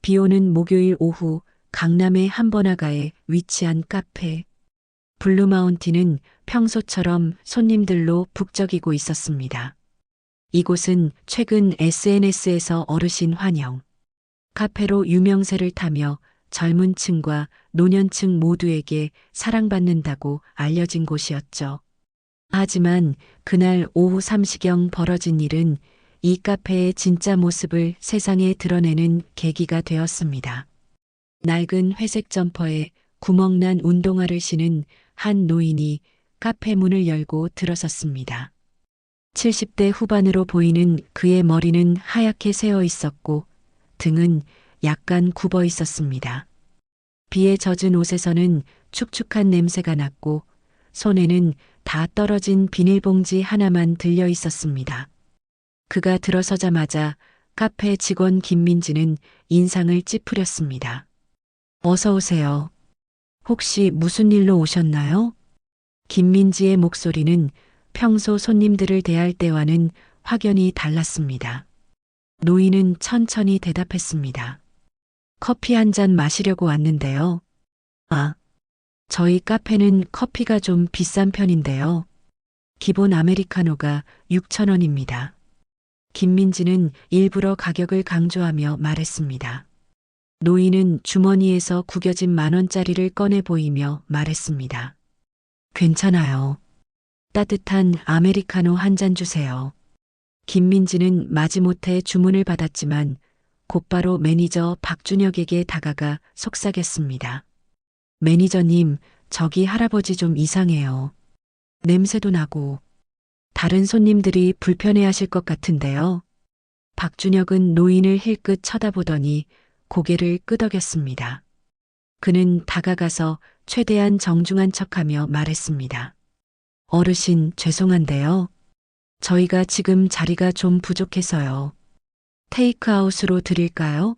비오는 목요일 오후 강남의 한 번화가에 위치한 카페. 블루마운틴은 평소처럼 손님들로 북적이고 있었습니다. 이곳은 최근 SNS에서 어르신 환영 카페로 유명세를 타며 젊은 층과 노년층 모두에게 사랑받는다고 알려진 곳이었죠. 하지만 그날 오후 3시경 벌어진 일은 이 카페의 진짜 모습을 세상에 드러내는 계기가 되었습니다. 낡은 회색 점퍼에 구멍난 운동화를 신은 한 노인이 카페 문을 열고 들어섰습니다. 70대 후반으로 보이는 그의 머리는 하얗게 새어 있었고 등은 약간 굽어 있었습니다. 비에 젖은 옷에서는 축축한 냄새가 났고 손에는 다 떨어진 비닐봉지 하나만 들려 있었습니다. 그가 들어서자마자 카페 직원 김민지는 인상을 찌푸렸습니다. 어서 오세요. 혹시 무슨 일로 오셨나요? 김민지의 목소리는 평소 손님들을 대할 때와는 확연히 달랐습니다. 노인은 천천히 대답했습니다. 커피 한 잔 마시려고 왔는데요. 아, 저희 카페는 커피가 좀 비싼 편인데요. 기본 아메리카노가 6,000원입니다. 김민지는 일부러 가격을 강조하며 말했습니다. 노인은 주머니에서 구겨진 10,000원짜리를 꺼내 보이며 말했습니다. 괜찮아요. 따뜻한 아메리카노 한 잔 주세요. 김민지는 마지못해 주문을 받았지만 곧바로 매니저 박준혁에게 다가가 속삭였습니다. 매니저님, 저기 할아버지 좀 이상해요. 냄새도 나고 다른 손님들이 불편해하실 것 같은데요. 박준혁은 노인을 힐끗 쳐다보더니 고개를 끄덕였습니다. 그는 다가가서 최대한 정중한 척하며 말했습니다. 어르신, 죄송한데요. 저희가 지금 자리가 좀 부족해서요. 테이크아웃으로 드릴까요?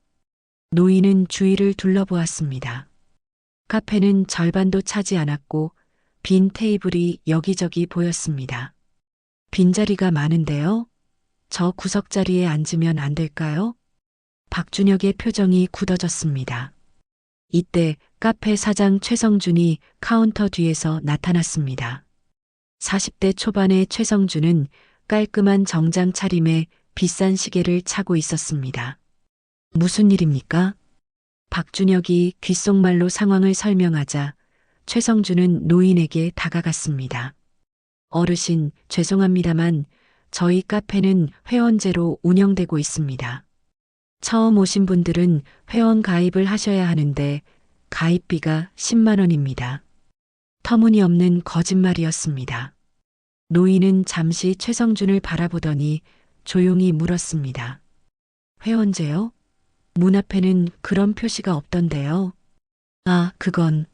노인은 주위를 둘러보았습니다. 카페는 절반도 차지 않았고 빈 테이블이 여기저기 보였습니다. 빈자리가 많은데요. 저 구석자리에 앉으면 안 될까요? 박준혁의 표정이 굳어졌습니다. 이때 카페 사장 최성준이 카운터 뒤에서 나타났습니다. 40대 초반의 최성준은 깔끔한 정장 차림에 비싼 시계를 차고 있었습니다. 무슨 일입니까? 박준혁이 귓속말로 상황을 설명하자 최성준은 노인에게 다가갔습니다. 어르신, 죄송합니다만 저희 카페는 회원제로 운영되고 있습니다. 처음 오신 분들은 회원 가입을 하셔야 하는데 가입비가 10만 원입니다. 터무니없는 거짓말이었습니다. 노인은 잠시 최성준을 바라보더니 조용히 물었습니다. 회원제요? 문 앞에는 그런 표시가 없던데요. 아, 그건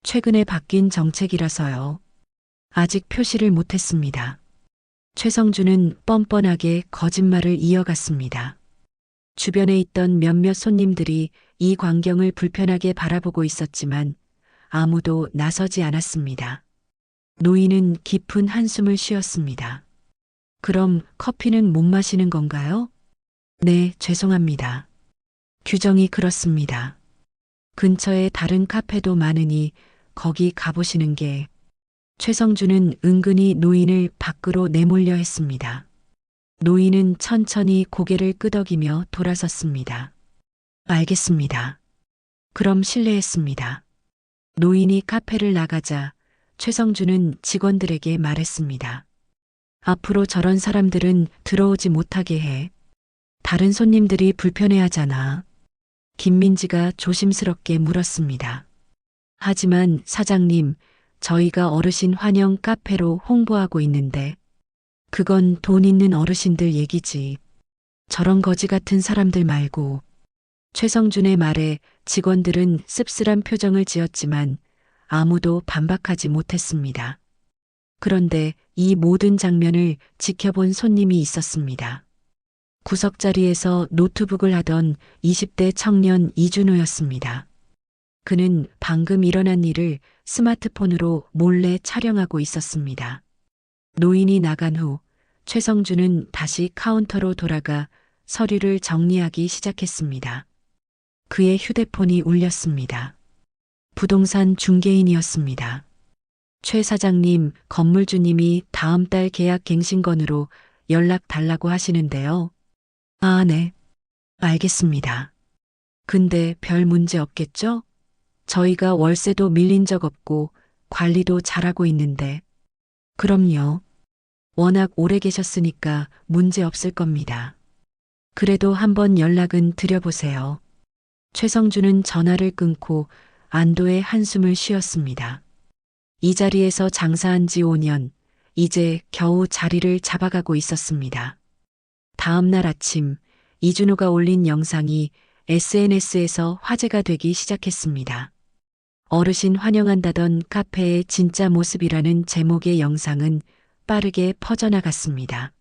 최근에 바뀐 정책이라서요. 아직 표시를 못했습니다. 최성준은 뻔뻔하게 거짓말을 이어갔습니다. 주변에 있던 몇몇 손님들이 이 광경을 불편하게 바라보고 있었지만 아무도 나서지 않았습니다. 노인은 깊은 한숨을 쉬었습니다. 그럼 커피는 못 마시는 건가요? 네, 죄송합니다. 규정이 그렇습니다. 근처에 다른 카페도 많으니 거기 가보시는 게. 최성준은 은근히 노인을 밖으로 내몰려 했습니다. 노인은 천천히 고개를 끄덕이며 돌아섰습니다. 알겠습니다. 그럼 실례했습니다. 노인이 카페를 나가자 최성준은 직원들에게 말했습니다. 앞으로 저런 사람들은 들어오지 못하게 해. 다른 손님들이 불편해하잖아. 김민지가 조심스럽게 물었습니다. 하지만 사장님, 저희가 어르신 환영 카페로 홍보하고 있는데 그건 돈 있는 어르신들 얘기지. 저런 거지 같은 사람들 말고. 최성준의 말에 직원들은 씁쓸한 표정을 지었지만 아무도 반박하지 못했습니다. 그런데 이 모든 장면을 지켜본 손님이 있었습니다. 구석자리에서 노트북을 하던 20대 청년 이준호였습니다. 그는 방금 일어난 일을 스마트폰으로 몰래 촬영하고 있었습니다. 노인이 나간 후 최성준은 다시 카운터로 돌아가 서류를 정리하기 시작했습니다. 그의 휴대폰이 울렸습니다. 부동산 중개인이었습니다. 최 사장님, 건물주님이 다음 달 계약 갱신건으로 연락 달라고 하시는데요. 아, 네. 알겠습니다. 근데 별 문제 없겠죠? 저희가 월세도 밀린 적 없고 관리도 잘하고 있는데. 그럼요. 워낙 오래 계셨으니까 문제 없을 겁니다. 그래도 한번 연락은 드려보세요. 최성준은 전화를 끊고 안도의 한숨을 쉬었습니다. 이 자리에서 장사한 지 5년, 이제 겨우 자리를 잡아가고 있었습니다. 다음 날 아침, 이준호가 올린 영상이 SNS에서 화제가 되기 시작했습니다. 어르신 환영한다던 카페의 진짜 모습이라는 제목의 영상은 빠르게 퍼져나갔습니다.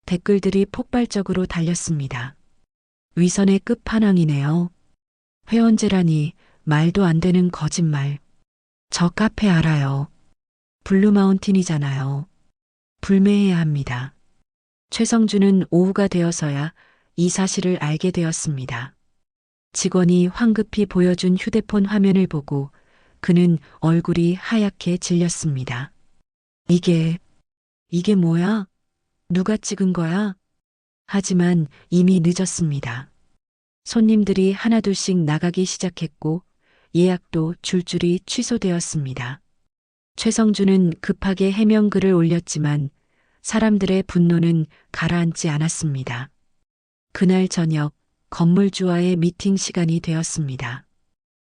댓글들이 폭발적으로 달렸습니다. 위선의 끝판왕이네요. 회원제라니 말도 안 되는 거짓말. 저 카페 알아요. 블루마운틴이잖아요. 불매해야 합니다. 최성준은 오후가 되어서야 이 사실을 알게 되었습니다. 직원이 황급히 보여준 휴대폰 화면을 보고 그는 얼굴이 하얗게 질렸습니다. 이게 뭐야? 누가 찍은 거야? 하지만 이미 늦었습니다. 손님들이 하나둘씩 나가기 시작했고 예약도 줄줄이 취소되었습니다. 최성준은 급하게 해명글을 올렸지만 사람들의 분노는 가라앉지 않았습니다. 그날 저녁 건물주와의 미팅 시간이 되었습니다.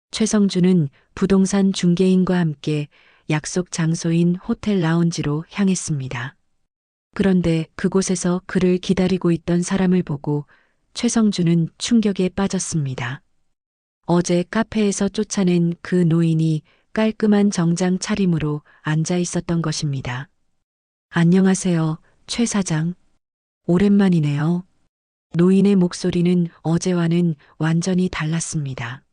최성준은 부동산 중개인과 함께 약속 장소인 호텔 라운지로 향했습니다. 그런데 그곳에서 그를 기다리고 있던 사람을 보고 최성준은 충격에 빠졌습니다. 어제 카페에서 쫓아낸 그 노인이 깔끔한 정장 차림으로 앉아 있었던 것입니다. 안녕하세요, 최 사장. 오랜만이네요. 노인의 목소리는 어제와는 완전히 달랐습니다.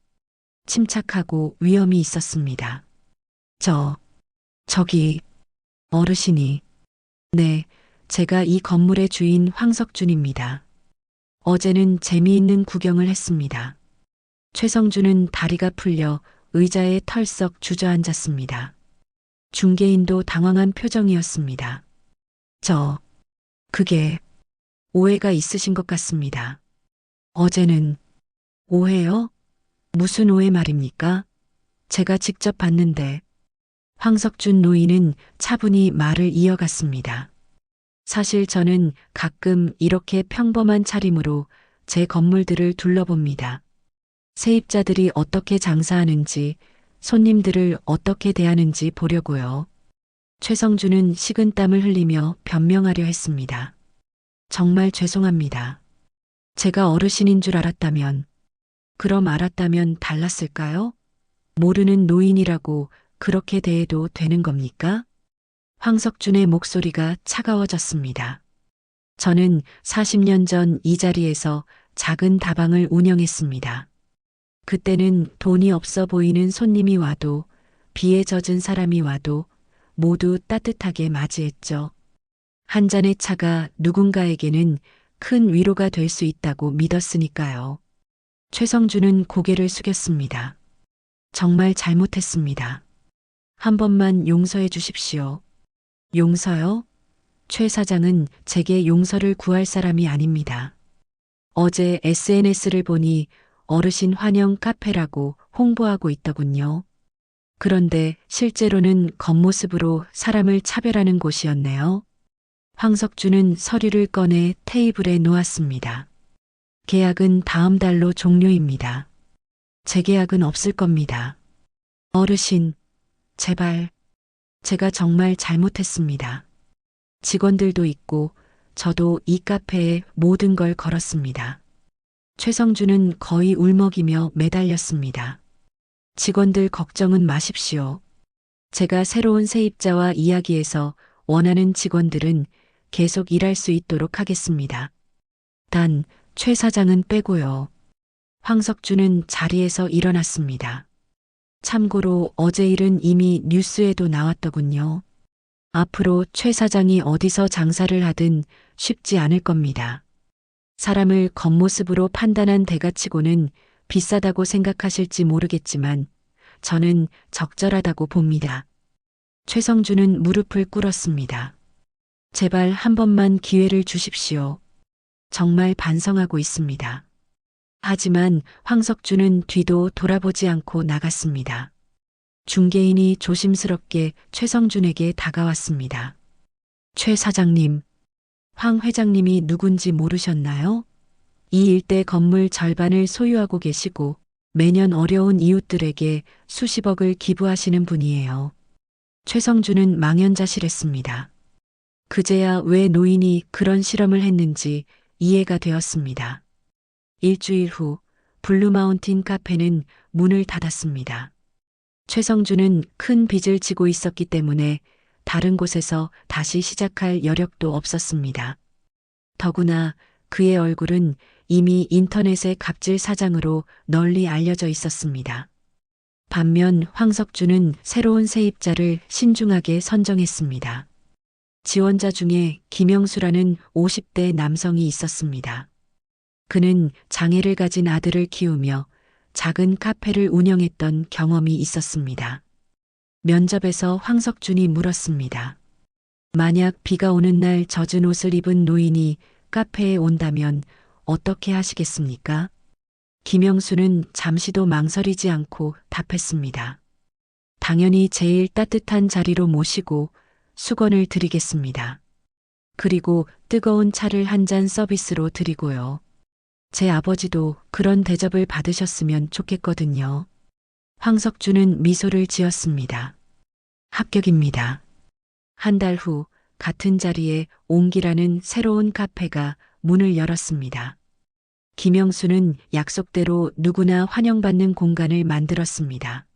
침착하고 위엄이 있었습니다. 저기, 어르신이. 네, 제가 이 건물의 주인 황석준입니다. 어제는 재미있는 구경을 했습니다. 최성준은 다리가 풀려 의자에 털썩 주저앉았습니다. 중개인도 당황한 표정이었습니다. 그게 오해가 있으신 것 같습니다. 어제는 오해요? 무슨 오해 말입니까? 제가 직접 봤는데. 황석준 노인은 차분히 말을 이어갔습니다. 사실 저는 가끔 이렇게 평범한 차림으로 제 건물들을 둘러봅니다. 세입자들이 어떻게 장사하는지, 손님들을 어떻게 대하는지 보려고요. 최성준은 식은땀을 흘리며 변명하려 했습니다. 정말 죄송합니다. 제가 어르신인 줄 알았다면, 그럼 알았다면 달랐을까요? 모르는 노인이라고 그렇게 대해도 되는 겁니까? 황석준의 목소리가 차가워졌습니다. 저는 40년 전 이 자리에서 작은 다방을 운영했습니다. 그때는 돈이 없어 보이는 손님이 와도 비에 젖은 사람이 와도 모두 따뜻하게 맞이했죠. 한 잔의 차가 누군가에게는 큰 위로가 될 수 있다고 믿었으니까요. 최성준은 고개를 숙였습니다. 정말 잘못했습니다. 한 번만 용서해 주십시오. 용서요? 최 사장은 제게 용서를 구할 사람이 아닙니다. 어제 SNS를 보니 어르신 환영 카페라고 홍보하고 있더군요. 그런데 실제로는 겉모습으로 사람을 차별하는 곳이었네요. 황석준은 서류를 꺼내 테이블에 놓았습니다. 계약은 다음 달로 종료입니다. 재계약은 없을 겁니다. 어르신, 제발. 제가 정말 잘못했습니다. 직원들도 있고 저도 이 카페에 모든 걸 걸었습니다. 최성준은 거의 울먹이며 매달렸습니다. 직원들 걱정은 마십시오. 제가 새로운 세입자와 이야기해서 원하는 직원들은 계속 일할 수 있도록 하겠습니다. 단, 최 사장은 빼고요. 황석준은 자리에서 일어났습니다. 참고로 어제 일은 이미 뉴스에도 나왔더군요. 앞으로 최 사장이 어디서 장사를 하든 쉽지 않을 겁니다. 사람을 겉모습으로 판단한 대가치고는 비싸다고 생각하실지 모르겠지만 저는 적절하다고 봅니다. 최성준은 무릎을 꿇었습니다. 제발 한 번만 기회를 주십시오. 정말 반성하고 있습니다. 하지만 황석주는 뒤도 돌아보지 않고 나갔습니다. 중개인이 조심스럽게 최성준에게 다가왔습니다. 최 사장님, 황 회장님이 누군지 모르셨나요? 이 일대 건물 절반을 소유하고 계시고 매년 어려운 이웃들에게 수십억을 기부하시는 분이에요. 최성준은 망연자실했습니다. 그제야 왜 노인이 그런 실험을 했는지 이해가 되었습니다. 일주일 후 블루마운틴 카페는 문을 닫았습니다. 최성준은 큰 빚을 지고 있었기 때문에 다른 곳에서 다시 시작할 여력도 없었습니다. 더구나 그의 얼굴은 이미 인터넷의 갑질 사장으로 널리 알려져 있었습니다. 반면 황석주는 새로운 세입자를 신중하게 선정했습니다. 지원자 중에 김영수라는 50대 남성이 있었습니다. 그는 장애를 가진 아들을 키우며 작은 카페를 운영했던 경험이 있었습니다. 면접에서 황석준이 물었습니다. 만약 비가 오는 날 젖은 옷을 입은 노인이 카페에 온다면 어떻게 하시겠습니까? 김영수는 잠시도 망설이지 않고 답했습니다. 당연히 제일 따뜻한 자리로 모시고 수건을 드리겠습니다. 그리고 뜨거운 차를 한 잔 서비스로 드리고요. 제 아버지도 그런 대접을 받으셨으면 좋겠거든요. 황석주는 미소를 지었습니다. 합격입니다. 한 달 후 같은 자리에 옹기라는 새로운 카페가 문을 열었습니다. 김영수는 약속대로 누구나 환영받는 공간을 만들었습니다.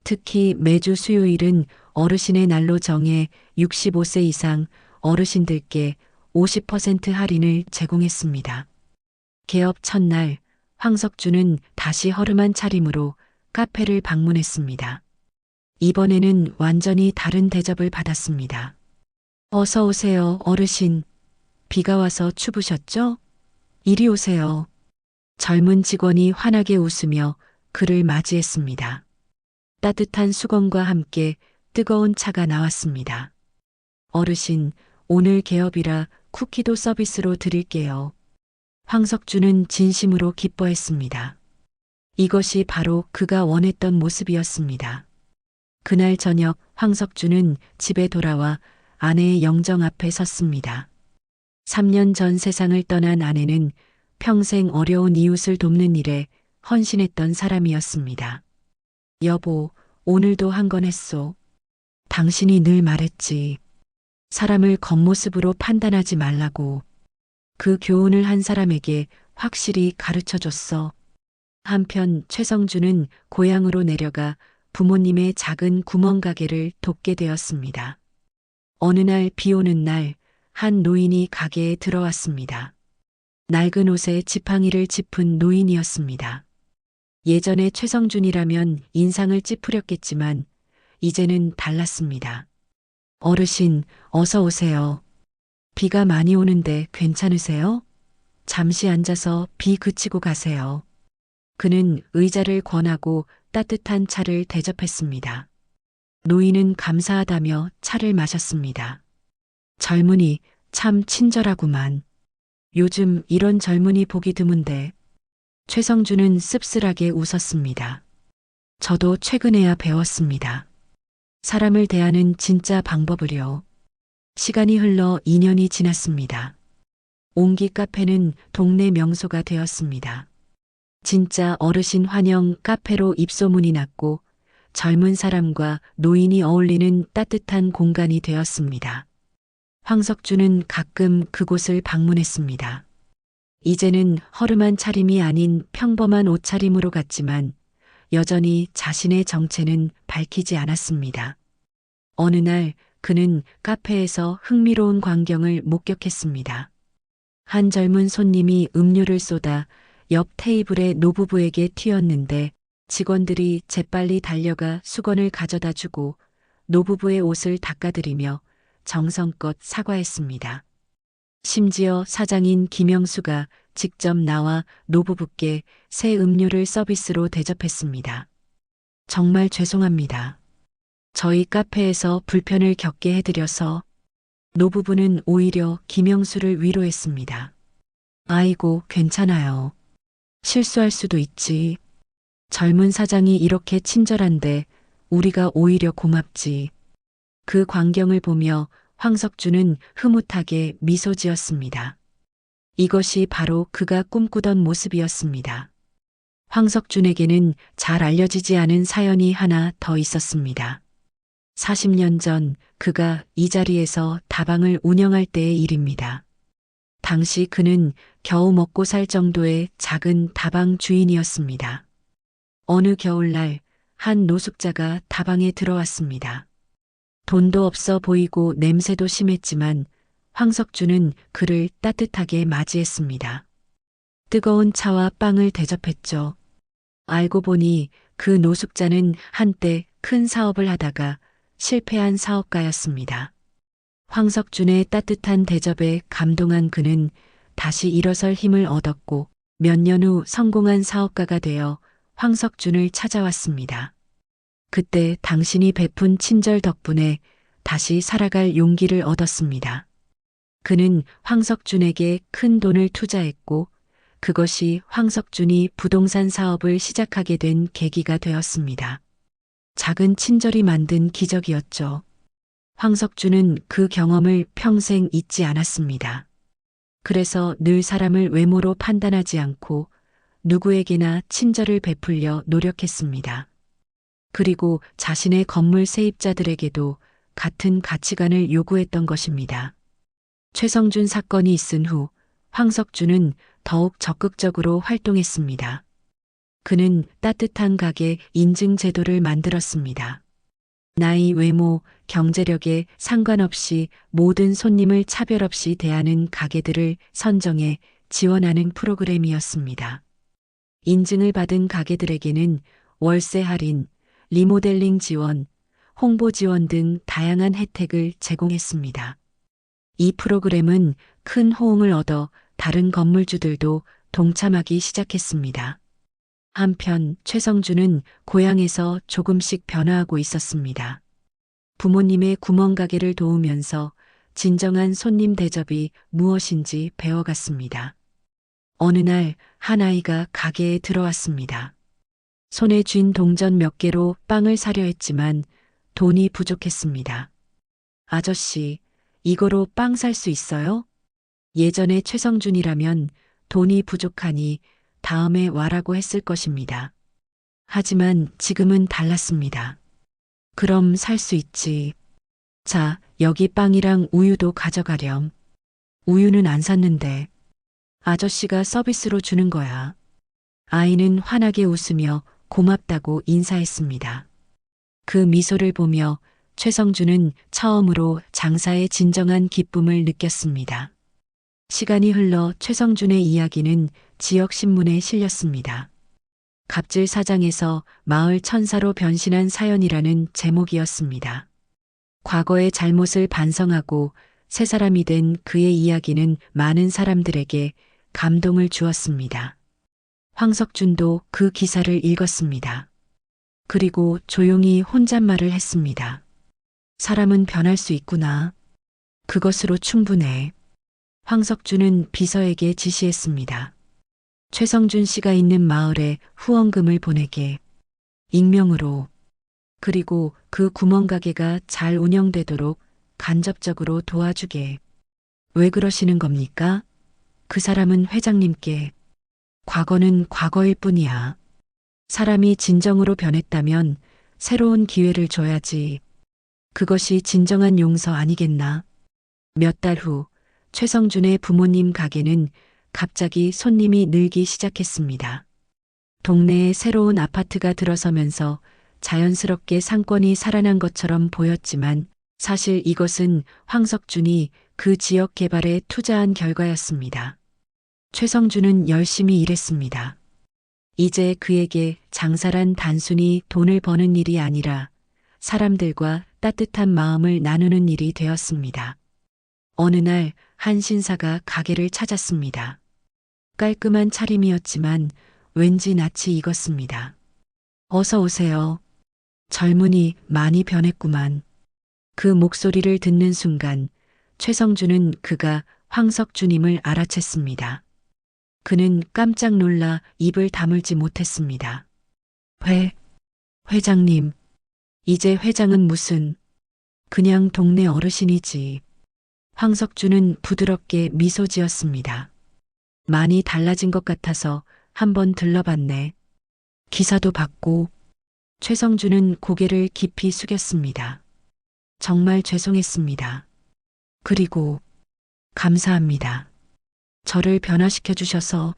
특히 매주 수요일은 어르신의 날로 정해 65세 이상 어르신들께 50% 할인을 제공했습니다. 개업 첫날 황석주는 다시 허름한 차림으로 카페를 방문했습니다. 이번에는 완전히 다른 대접을 받았습니다. 어서 오세요, 어르신. 비가 와서 추우셨죠? 이리 오세요. 젊은 직원이 환하게 웃으며 그를 맞이했습니다. 따뜻한 수건과 함께 뜨거운 차가 나왔습니다. 어르신, 오늘 개업이라 쿠키도 서비스로 드릴게요. 황석주는 진심으로 기뻐했습니다. 이것이 바로 그가 원했던 모습이었습니다. 그날 저녁 황석주는 집에 돌아와 아내의 영정 앞에 섰습니다. 3년 전 세상을 떠난 아내는 평생 어려운 이웃을 돕는 일에 헌신했던 사람이었습니다. 여보, 오늘도 한 건 했소. 당신이 늘 말했지. 사람을 겉모습으로 판단하지 말라고. 그 교훈을 한 사람에게 확실히 가르쳐 줬어. 한편 최성준은 고향으로 내려가 부모님의 작은 구멍가게를 돕게 되었습니다. 어느 날 비 오는 날, 한 노인이 가게에 들어왔습니다. 낡은 옷에 지팡이를 짚은 노인이었습니다. 예전에 최성준이라면 인상을 찌푸렸겠지만 이제는 달랐습니다. 어르신, 어서 오세요. 비가 많이 오는데 괜찮으세요? 잠시 앉아서 비 그치고 가세요. 그는 의자를 권하고 따뜻한 차를 대접했습니다. 노인은 감사하다며 차를 마셨습니다. 젊은이, 참 친절하구만. 요즘 이런 젊은이 보기 드문데. 최성준은 씁쓸하게 웃었습니다. 저도 최근에야 배웠습니다. 사람을 대하는 진짜 방법을요. 시간이 흘러 2년이 지났습니다. 옹기 카페는 동네 명소가 되었습니다. 진짜 어르신 환영 카페로 입소문이 났고 젊은 사람과 노인이 어울리는 따뜻한 공간이 되었습니다. 황석주는 가끔 그곳을 방문했습니다. 이제는 허름한 차림이 아닌 평범한 옷차림으로 갔지만 여전히 자신의 정체는 밝히지 않았습니다. 어느 날 그는 카페에서 흥미로운 광경을 목격했습니다. 한 젊은 손님이 음료를 쏟아 옆 테이블의 노부부에게 튀었는데 직원들이 재빨리 달려가 수건을 가져다 주고 노부부의 옷을 닦아드리며 정성껏 사과했습니다. 심지어 사장인 김영수가 직접 나와 노부부께 새 음료를 서비스로 대접했습니다. 정말 죄송합니다. 저희 카페에서 불편을 겪게 해드려서. 노부부는 오히려 김영수를 위로했습니다. 아이고, 괜찮아요. 실수할 수도 있지. 젊은 사장이 이렇게 친절한데 우리가 오히려 고맙지. 그 광경을 보며 황석주는 흐뭇하게 미소 지었습니다. 이것이 바로 그가 꿈꾸던 모습이었습니다. 황석준에게는 잘 알려지지 않은 사연이 하나 더 있었습니다. 40년 전 그가 이 자리에서 다방을 운영할 때의 일입니다. 당시 그는 겨우 먹고 살 정도의 작은 다방 주인이었습니다. 어느 겨울날 한 노숙자가 다방에 들어왔습니다. 돈도 없어 보이고 냄새도 심했지만 황석주는 그를 따뜻하게 맞이했습니다. 뜨거운 차와 빵을 대접했죠. 알고 보니 그 노숙자는 한때 큰 사업을 하다가 실패한 사업가였습니다. 황석준의 따뜻한 대접에 감동한 그는 다시 일어설 힘을 얻었고 몇 년 후 성공한 사업가가 되어 황석준을 찾아왔습니다. 그때 당신이 베푼 친절 덕분에 다시 살아갈 용기를 얻었습니다. 그는 황석준에게 큰 돈을 투자했고 그것이 황석준이 부동산 사업을 시작하게 된 계기가 되었습니다. 작은 친절이 만든 기적이었죠. 황석준은 그 경험을 평생 잊지 않았습니다. 그래서 늘 사람을 외모로 판단하지 않고 누구에게나 친절을 베풀려 노력했습니다. 그리고 자신의 건물 세입자들에게도 같은 가치관을 요구했던 것입니다. 최성준 사건이 있은 후 황석준은 더욱 적극적으로 활동했습니다. 그는 따뜻한 가게 인증 제도를 만들었습니다. 나이, 외모, 경제력에 상관없이 모든 손님을 차별 없이 대하는 가게들을 선정해 지원하는 프로그램이었습니다. 인증을 받은 가게들에게는 월세 할인, 리모델링 지원, 홍보 지원 등 다양한 혜택을 제공했습니다. 이 프로그램은 큰 호응을 얻어 다른 건물주들도 동참하기 시작했습니다. 한편 최성준은 고향에서 조금씩 변화하고 있었습니다. 부모님의 구멍가게를 도우면서 진정한 손님 대접이 무엇인지 배워갔습니다. 어느 날 한 아이가 가게에 들어왔습니다. 손에 쥔 동전 몇 개로 빵을 사려 했지만 돈이 부족했습니다. 아저씨, 이거로 빵 살 수 있어요? 예전에 최성준이라면 돈이 부족하니 다음에 와라고 했을 것입니다. 하지만 지금은 달랐습니다. 그럼 살 수 있지. 자, 여기 빵이랑 우유도 가져가렴. 우유는 안 샀는데. 아저씨가 서비스로 주는 거야. 아이는 환하게 웃으며 고맙다고 인사했습니다. 그 미소를 보며 최성준은 처음으로 장사의 진정한 기쁨을 느꼈습니다. 시간이 흘러 최성준의 이야기는 지역 신문에 실렸습니다. 갑질 사장에서 마을 천사로 변신한 사연이라는 제목이었습니다. 과거의 잘못을 반성하고 새 사람이 된 그의 이야기는 많은 사람들에게 감동을 주었습니다. 황석준도 그 기사를 읽었습니다. 그리고 조용히 혼잣말을 했습니다. 사람은 변할 수 있구나. 그것으로 충분해. 황석준은 비서에게 지시했습니다. 최성준 씨가 있는 마을에 후원금을 보내게. 익명으로. 그리고 그 구멍가게가 잘 운영되도록 간접적으로 도와주게. 왜 그러시는 겁니까? 그 사람은 회장님께. 과거는 과거일 뿐이야. 사람이 진정으로 변했다면 새로운 기회를 줘야지. 그것이 진정한 용서 아니겠나? 몇 달 후 최성준의 부모님 가게는 갑자기 손님이 늘기 시작했습니다. 동네에 새로운 아파트가 들어서면서 자연스럽게 상권이 살아난 것처럼 보였지만 사실 이것은 황석준이 그 지역 개발에 투자한 결과였습니다. 최성준은 열심히 일했습니다. 이제 그에게 장사란 단순히 돈을 버는 일이 아니라 사람들과 따뜻한 마음을 나누는 일이 되었습니다. 어느 날 한 신사가 가게를 찾았습니다. 깔끔한 차림이었지만 왠지 낯이 익었습니다. 어서 오세요. 젊은이 많이 변했구만. 그 목소리를 듣는 순간 최성준은 그가 황석주님을 알아챘습니다. 그는 깜짝 놀라 입을 다물지 못했습니다. 회장님. 이제 회장은 무슨, 그냥 동네 어르신이지. 황석주는 부드럽게 미소 지었습니다. 많이 달라진 것 같아서 한번 들러봤네. 기사도 받고. 최성준은 고개를 깊이 숙였습니다. 정말 죄송했습니다. 그리고 감사합니다. 저를 변화시켜 주셔서.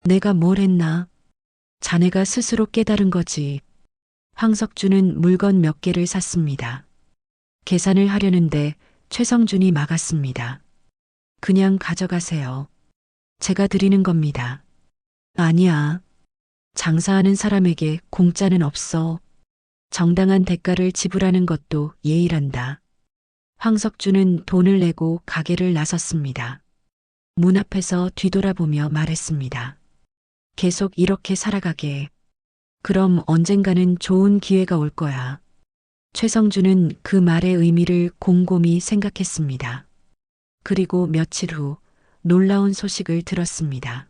내가 뭘 했나? 자네가 스스로 깨달은 거지. 황석주는 물건 몇 개를 샀습니다. 계산을 하려는데 최성준이 막았습니다. 그냥 가져가세요. 제가 드리는 겁니다. 아니야. 장사하는 사람에게 공짜는 없어. 정당한 대가를 지불하는 것도 예의란다. 황석주는 돈을 내고 가게를 나섰습니다. 문 앞에서 뒤돌아보며 말했습니다. 계속 이렇게 살아가게. 그럼 언젠가는 좋은 기회가 올 거야. 최성준은 그 말의 의미를 곰곰이 생각했습니다. 그리고 며칠 후 놀라운 소식을 들었습니다.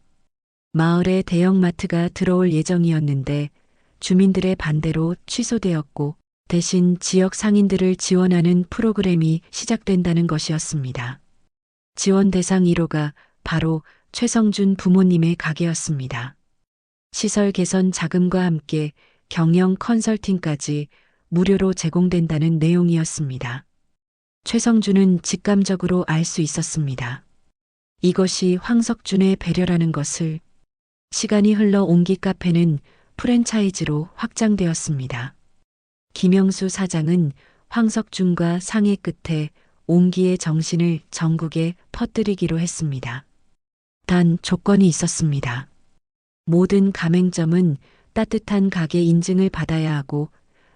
마을에 대형마트가 들어올 예정이었는데 주민들의 반대로 취소되었고 대신 지역 상인들을 지원하는 프로그램이 시작된다는 것이었습니다. 지원 대상 1호가 바로 최성준 부모님의 가게였습니다. 시설 개선 자금과 함께 경영 컨설팅까지 무료로 제공된다는 내용이었습니다. 최성준은 직감적으로 알 수 있었습니다. 이것이 황석준의 배려라는 것을. 시간이 흘러 옹기 카페는 프랜차이즈로 확장되었습니다. 김영수 사장은 황석준과 상의 끝에 옹기의 정신을 전국에 퍼뜨리기로 했습니다. 단 조건이 있었습니다. 모든 가맹점은 따뜻한 가게 인증을 받아야 하고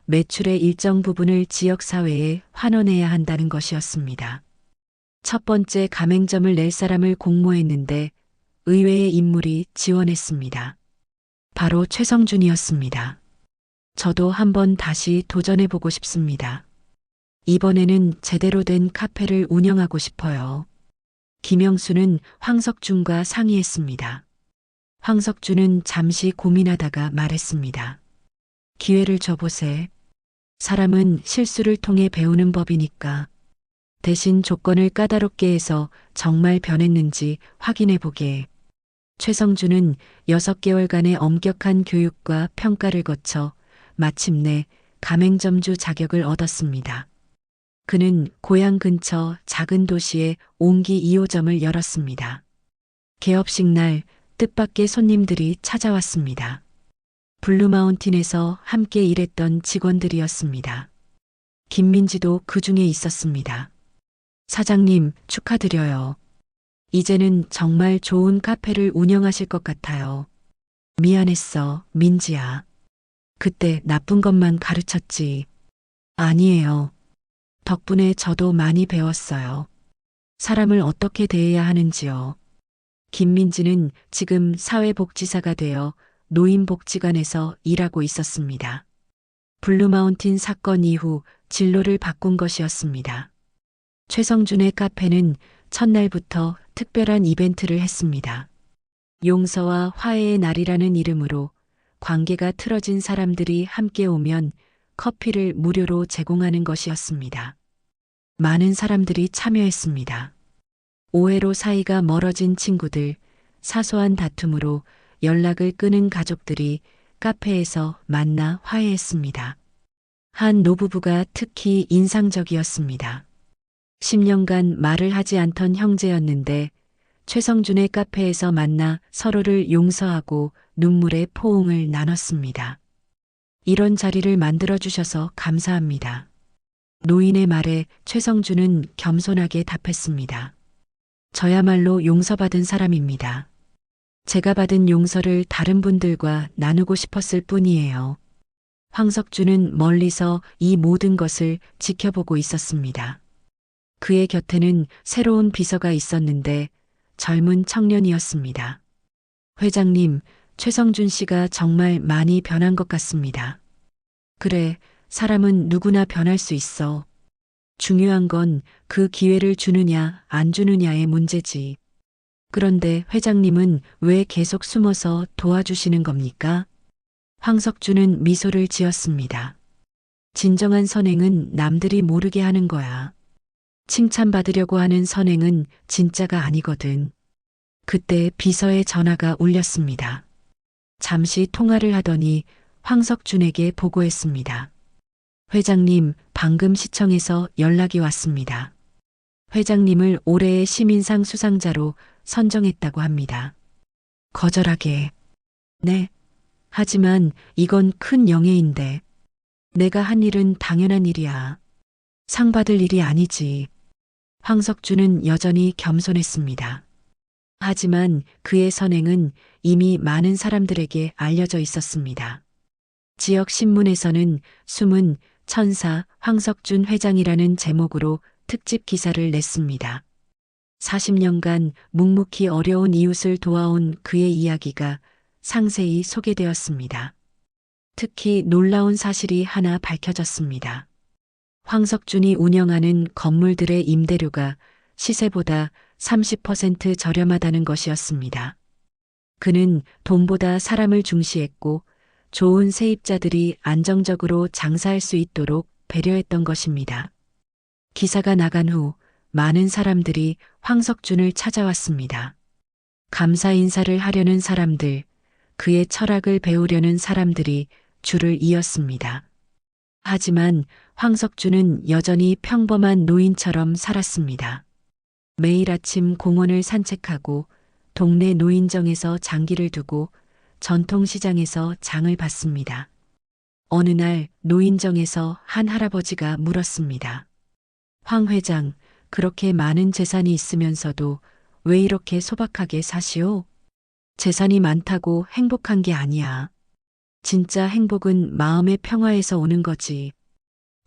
매출의 일정 부분을 지역사회에 환원해야 한다는 것이었습니다. 첫 번째 가맹점을 낼 사람을 공모했는데 의외의 인물이 지원했습니다. 바로 최성준이었습니다. 저도 한번 다시 도전해보고 싶습니다. 이번에는 제대로 된 카페를 운영하고 싶어요. 김영수는 황석준과 상의했습니다. 황석준은 잠시 고민하다가 말했습니다. 기회를 줘보세. 사람은 실수를 통해 배우는 법이니까. 대신 조건을 까다롭게 해서 정말 변했는지 확인해보게. 최성준은 6개월간의 엄격한 교육과 평가를 거쳐 마침내 가맹점주 자격을 얻었습니다. 그는 고향 근처 작은 도시에 옹기 2호점을 열었습니다. 개업식 날 뜻밖의 손님들이 찾아왔습니다. 블루마운틴에서 함께 일했던 직원들이었습니다. 김민지도 그 중에 있었습니다. 사장님, 축하드려요. 이제는 정말 좋은 카페를 운영하실 것 같아요. 미안했어, 민지야. 그때 나쁜 것만 가르쳤지. 아니에요. 덕분에 저도 많이 배웠어요. 사람을 어떻게 대해야 하는지요. 김민지는 지금 사회복지사가 되어 노인복지관에서 일하고 있었습니다. 블루마운틴 사건 이후 진로를 바꾼 것이었습니다. 최성준의 카페는 첫날부터 특별한 이벤트를 했습니다. 용서와 화해의 날이라는 이름으로 관계가 틀어진 사람들이 함께 오면 커피를 무료로 제공하는 것이었습니다. 많은 사람들이 참여했습니다. 오해로 사이가 멀어진 친구들, 사소한 다툼으로 연락을 끊은 가족들이 카페에서 만나 화해했습니다. 한 노부부가 특히 인상적이었습니다. 10년간 말을 하지 않던 형제였는데 최성준의 카페에서 만나 서로를 용서하고 눈물의 포옹을 나눴습니다. 이런 자리를 만들어주셔서 감사합니다. 노인의 말에 최성준은 겸손하게 답했습니다. 저야말로 용서받은 사람입니다. 제가 받은 용서를 다른 분들과 나누고 싶었을 뿐이에요. 황석준은 멀리서 이 모든 것을 지켜보고 있었습니다. 그의 곁에는 새로운 비서가 있었는데 젊은 청년이었습니다. 회장님, 최성준 씨가 정말 많이 변한 것 같습니다. 그래, 사람은 누구나 변할 수 있어. 중요한 건 그 기회를 주느냐, 안 주느냐의 문제지. 그런데 회장님은 왜 계속 숨어서 도와주시는 겁니까? 황석주는 미소를 지었습니다. 진정한 선행은 남들이 모르게 하는 거야. 칭찬받으려고 하는 선행은 진짜가 아니거든. 그때 비서의 전화가 울렸습니다. 잠시 통화를 하더니 황석준에게 보고했습니다. 회장님, 방금 시청에서 연락이 왔습니다. 회장님을 올해의 시민상 수상자로 선정했다고 합니다. 거절하게. 네. 하지만 이건 큰 영예인데. 내가 한 일은 당연한 일이야. 상 받을 일이 아니지. 황석주는 여전히 겸손했습니다. 하지만 그의 선행은 이미 많은 사람들에게 알려져 있었습니다. 지역 신문에서는 숨은 천사 황석준 회장이라는 제목으로 특집 기사를 냈습니다. 40년간 묵묵히 어려운 이웃을 도와온 그의 이야기가 상세히 소개되었습니다. 특히 놀라운 사실이 하나 밝혀졌습니다. 황석준이 운영하는 건물들의 임대료가 시세보다 30% 저렴하다는 것이었습니다. 그는 돈보다 사람을 중시했고 좋은 세입자들이 안정적으로 장사할 수 있도록 배려했던 것입니다. 기사가 나간 후 많은 사람들이 황석준을 찾아왔습니다. 감사 인사를 하려는 사람들, 그의 철학을 배우려는 사람들이 줄을 이었습니다. 하지만 황석준은 여전히 평범한 노인처럼 살았습니다. 매일 아침 공원을 산책하고 동네 노인정에서 장기를 두고 전통시장에서 장을 봤습니다. 어느 날 노인정에서 한 할아버지가 물었습니다. 황 회장, 그렇게 많은 재산이 있으면서도 왜 이렇게 소박하게 사시오? 재산이 많다고 행복한 게 아니야. 진짜 행복은 마음의 평화에서 오는 거지.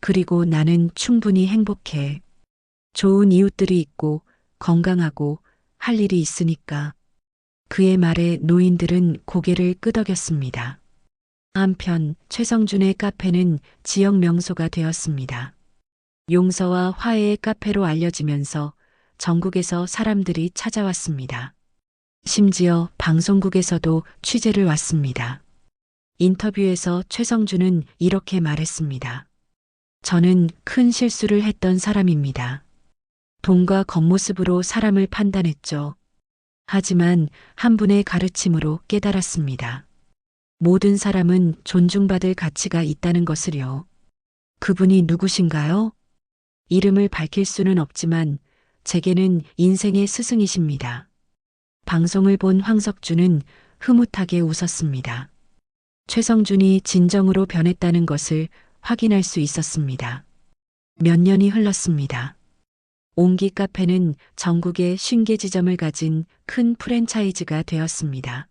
그리고 나는 충분히 행복해. 좋은 이웃들이 있고 건강하고 할 일이 있으니까. 그의 말에 노인들은 고개를 끄덕였습니다. 한편 최성준의 카페는 지역 명소가 되었습니다. 용서와 화해의 카페로 알려지면서 전국에서 사람들이 찾아왔습니다. 심지어 방송국에서도 취재를 왔습니다. 인터뷰에서 최성준은 이렇게 말했습니다. 저는 큰 실수를 했던 사람입니다. 돈과 겉모습으로 사람을 판단했죠. 하지만 한 분의 가르침으로 깨달았습니다. 모든 사람은 존중받을 가치가 있다는 것을요. 그분이 누구신가요? 이름을 밝힐 수는 없지만 제게는 인생의 스승이십니다. 방송을 본 황석준은 흐뭇하게 웃었습니다. 최성준이 진정으로 변했다는 것을 확인할 수 있었습니다. 몇 년이 흘렀습니다. 옹기 카페는 전국에 50개 지점을 가진 큰 프랜차이즈가 되었습니다.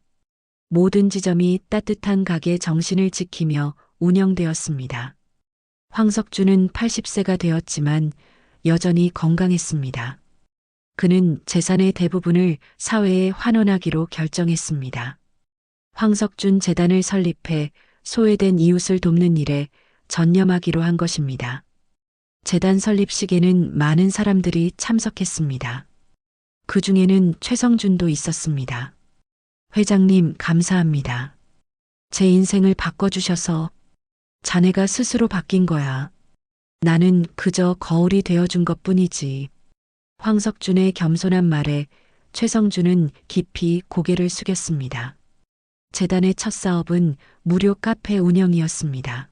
모든 지점이 따뜻한 가게 정신을 지키며 운영되었습니다. 황석준은 80세가 되었지만 여전히 건강했습니다. 그는 재산의 대부분을 사회에 환원하기로 결정했습니다. 황석준 재단을 설립해 소외된 이웃을 돕는 일에 전념하기로 한 것입니다. 재단 설립식에는 많은 사람들이 참석했습니다. 그 중에는 최성준도 있었습니다. 회장님, 감사합니다. 제 인생을 바꿔주셔서 자네가 스스로 바뀐 거야. 나는 그저 거울이 되어준 것뿐이지. 황석준의 겸손한 말에 최성준은 깊이 고개를 숙였습니다. 재단의 첫 사업은 무료 카페 운영이었습니다.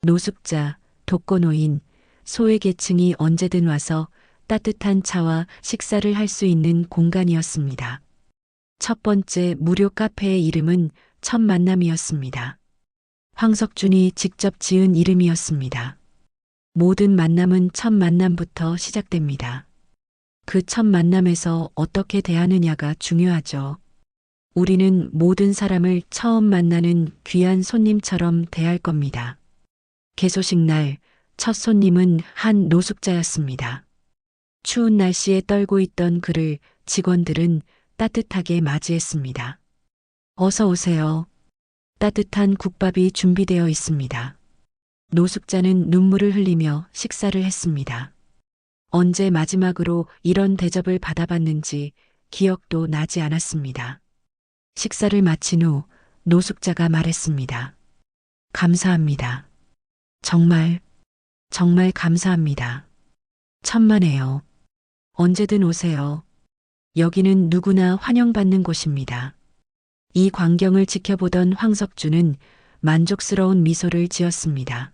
노숙자, 독거노인, 소외계층이 언제든 와서 따뜻한 차와 식사를 할 수 있는 공간이었습니다. 첫 번째 무료 카페의 이름은 첫 만남이었습니다. 황석준이 직접 지은 이름이었습니다. 모든 만남은 첫 만남부터 시작됩니다. 그 첫 만남에서 어떻게 대하느냐가 중요하죠. 우리는 모든 사람을 처음 만나는 귀한 손님처럼 대할 겁니다. 개소식 날, 첫 손님은 한 노숙자였습니다. 추운 날씨에 떨고 있던 그를 직원들은 따뜻하게 맞이했습니다. 어서 오세요. 따뜻한 국밥이 준비되어 있습니다. 노숙자는 눈물을 흘리며 식사를 했습니다. 언제 마지막으로 이런 대접을 받아봤는지 기억도 나지 않았습니다. 식사를 마친 후 노숙자가 말했습니다. 감사합니다. 정말, 정말 감사합니다. 천만에요. 언제든 오세요. 여기는 누구나 환영받는 곳입니다. 이 광경을 지켜보던 황석주는 만족스러운 미소를 지었습니다.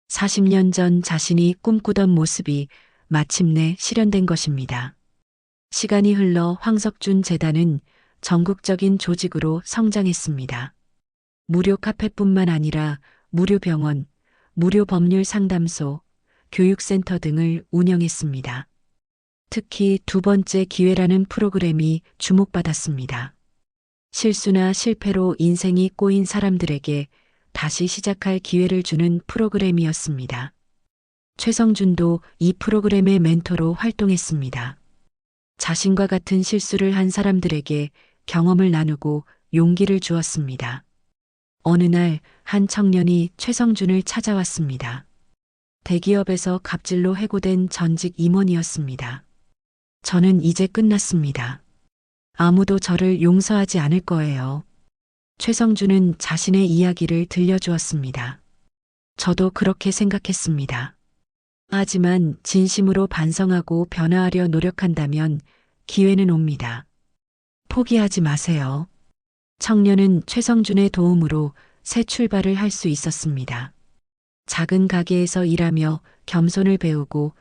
40년 전 자신이 꿈꾸던 모습이 마침내 실현된 것입니다. 시간이 흘러 황석준 재단은 전국적인 조직으로 성장했습니다. 무료 카페뿐만 아니라 무료 병원, 무료 법률 상담소, 교육센터 등을 운영했습니다. 특히 두 번째 기회라는 프로그램이 주목받았습니다. 실수나 실패로 인생이 꼬인 사람들에게 다시 시작할 기회를 주는 프로그램이었습니다. 최성준도 이 프로그램의 멘토로 활동했습니다. 자신과 같은 실수를 한 사람들에게 경험을 나누고 용기를 주었습니다. 어느 날 한 청년이 최성준을 찾아왔습니다. 대기업에서 갑질로 해고된 전직 임원이었습니다. 저는 이제 끝났습니다. 아무도 저를 용서하지 않을 거예요. 최성준은 자신의 이야기를 들려주었습니다. 저도 그렇게 생각했습니다. 하지만 진심으로 반성하고 변화하려 노력한다면 기회는 옵니다. 포기하지 마세요. 청년은 최성준의 도움으로 새 출발을 할 수 있었습니다. 작은 가게에서 일하며 겸손을 배우고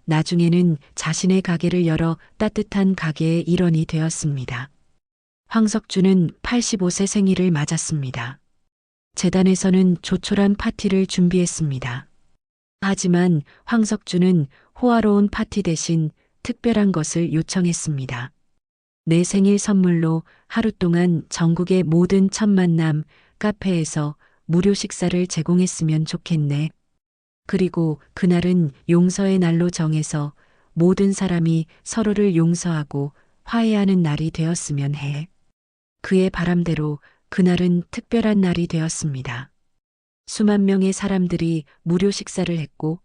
나중에는 자신의 가게를 열어 따뜻한 가게의 일원이 되었습니다. 황석주는 85세 생일을 맞았습니다. 재단에서는 조촐한 파티를 준비했습니다. 하지만 황석주는 호화로운 파티 대신 특별한 것을 요청했습니다. 내 생일 선물로 하루 동안 전국의 모든 첫 만남 카페에서 무료 식사를 제공했으면 좋겠네. 그리고 그날은 용서의 날로 정해서 모든 사람이 서로를 용서하고 화해하는 날이 되었으면 해. 그의 바람대로 그날은 특별한 날이 되었습니다. 수만 명의 사람들이 무료 식사를 했고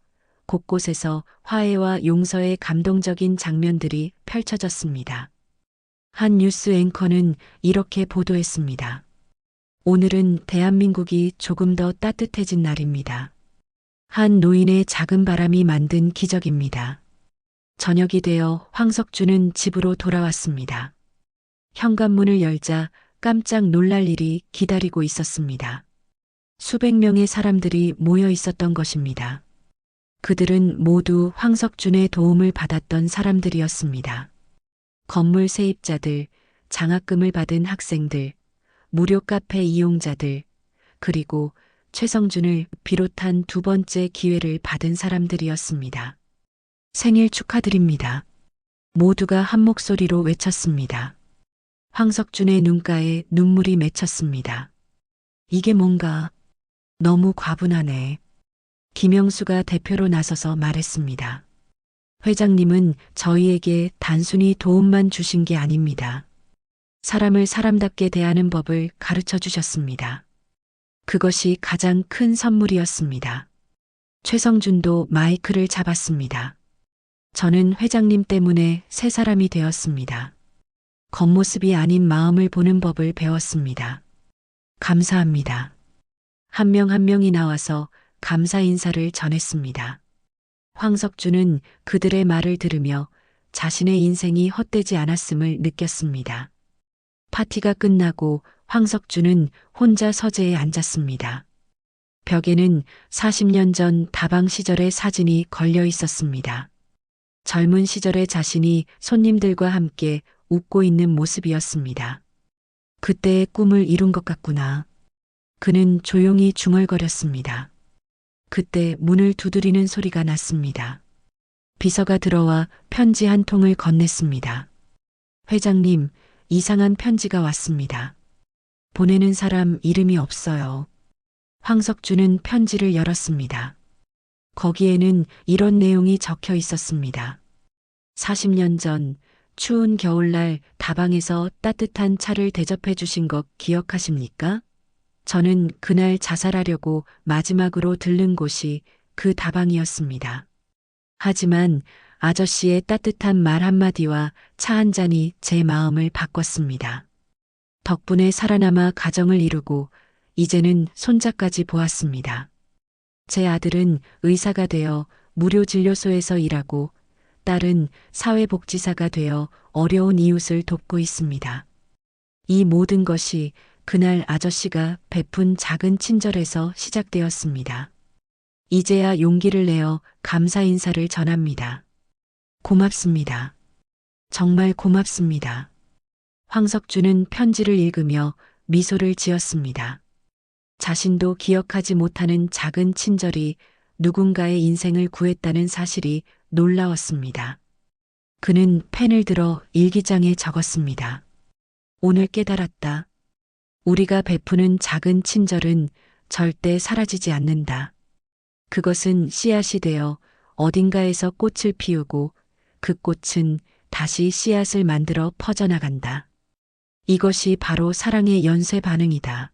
곳곳에서 화해와 용서의 감동적인 장면들이 펼쳐졌습니다. 한 뉴스 앵커는 이렇게 보도했습니다. 오늘은 대한민국이 조금 더 따뜻해진 날입니다. 한 노인의 작은 바람이 만든 기적입니다. 저녁이 되어 황석주는 집으로 돌아왔습니다. 현관문을 열자 깜짝 놀랄 일이 기다리고 있었습니다. 수백 명의 사람들이 모여 있었던 것입니다. 그들은 모두 황석준의 도움을 받았던 사람들이었습니다. 건물 세입자들, 장학금을 받은 학생들, 무료 카페 이용자들, 그리고 최성준을 비롯한 두 번째 기회를 받은 사람들이었습니다. 생일 축하드립니다. 모두가 한 목소리로 외쳤습니다. 황석준의 눈가에 눈물이 맺혔습니다. 이게 뭔가 너무 과분하네. 김영수가 대표로 나서서 말했습니다. 회장님은 저희에게 단순히 도움만 주신 게 아닙니다. 사람을 사람답게 대하는 법을 가르쳐 주셨습니다. 그것이 가장 큰 선물이었습니다. 최성준도 마이크를 잡았습니다. 저는 회장님 때문에 새 사람이 되었습니다. 겉모습이 아닌 마음을 보는 법을 배웠습니다. 감사합니다. 한 명 한 명이 나와서 감사 인사를 전했습니다. 황석주는 그들의 말을 들으며 자신의 인생이 헛되지 않았음을 느꼈습니다. 파티가 끝나고 황석주는 혼자 서재에 앉았습니다. 벽에는 40년 전 다방 시절의 사진이 걸려 있었습니다. 젊은 시절의 자신이 손님들과 함께 웃고 있는 모습이었습니다. 그때의 꿈을 이룬 것 같구나. 그는 조용히 중얼거렸습니다. 그때 문을 두드리는 소리가 났습니다. 비서가 들어와 편지 한 통을 건넸습니다. 회장님, 이상한 편지가 왔습니다. 보내는 사람 이름이 없어요. 황석주는 편지를 열었습니다. 거기에는 이런 내용이 적혀 있었습니다. 40년 전 추운 겨울날 다방에서 따뜻한 차를 대접해 주신 것 기억하십니까? 저는 그날 자살하려고 마지막으로 들른 곳이 그 다방이었습니다. 하지만 아저씨의 따뜻한 말 한마디와 차 한 잔이 제 마음을 바꿨습니다. 덕분에 살아남아 가정을 이루고 이제는 손자까지 보았습니다. 제 아들은 의사가 되어 무료 진료소에서 일하고 딸은 사회복지사가 되어 어려운 이웃을 돕고 있습니다. 이 모든 것이 그날 아저씨가 베푼 작은 친절에서 시작되었습니다. 이제야 용기를 내어 감사 인사를 전합니다. 고맙습니다. 정말 고맙습니다. 황석주는 편지를 읽으며 미소를 지었습니다. 자신도 기억하지 못하는 작은 친절이 누군가의 인생을 구했다는 사실이 놀라웠습니다. 그는 펜을 들어 일기장에 적었습니다. 오늘 깨달았다. 우리가 베푸는 작은 친절은 절대 사라지지 않는다. 그것은 씨앗이 되어 어딘가에서 꽃을 피우고 그 꽃은 다시 씨앗을 만들어 퍼져나간다. 이것이 바로 사랑의 연쇄 반응이다.